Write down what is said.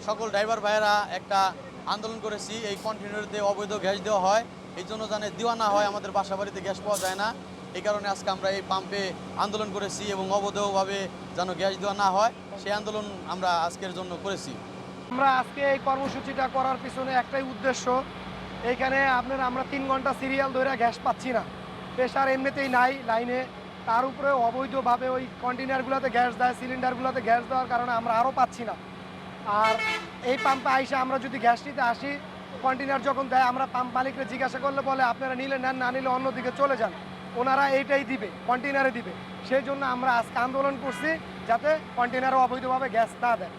সকল ড্রাইভার ভাইয়েরা একটা আন্দোলন করেছি, এই কন্টেনারতে অবৈধ গ্যাস দেওয়া হয়, এই জন্য জানে দেওয়া না হয় আমাদের বাসা বাড়িতে গ্যাস পাওয়া যায় না। এই কারণে আজকে আমরা এই পাম্পে আন্দোলন করেছি এবং অবৈধভাবে যেন গ্যাস দেওয়া না হয় সেই আন্দোলন আমরা আজকের জন্য করেছি। আমরা আজকে এই কর্মসূচিটা করার পিছনে একটাই উদ্দেশ্য, এইখানে আমরা 3 ঘন্টা সিরিয়াল ধরে গ্যাস পাচ্ছি না, প্রেশার এমনিতেই নাই লাইনে, তার উপরে অবৈধভাবে ওই কন্টেনারগুলোতে গ্যাস দেয়, সিলিন্ডারগুলোতে গ্যাস দেওয়ার কারণে আমরা আরও পাচ্ছি না। আর এই পাম্পে আইসে আমরা যদি গ্যাস নিতে আসি, কন্টেনার যখন দেয় আমরা পাম্প মালিককে জিজ্ঞাসা করলে বলে আপনারা নিলে নেন, না নিলে অন্যদিকে চলে যান, ওনারা এইটাই দিবে, কন্টেনারে দিবে। সেই জন্য আমরা আজকে আন্দোলন করছি যাতে কন্টেনারে অবৈধভাবে গ্যাস না দেয়।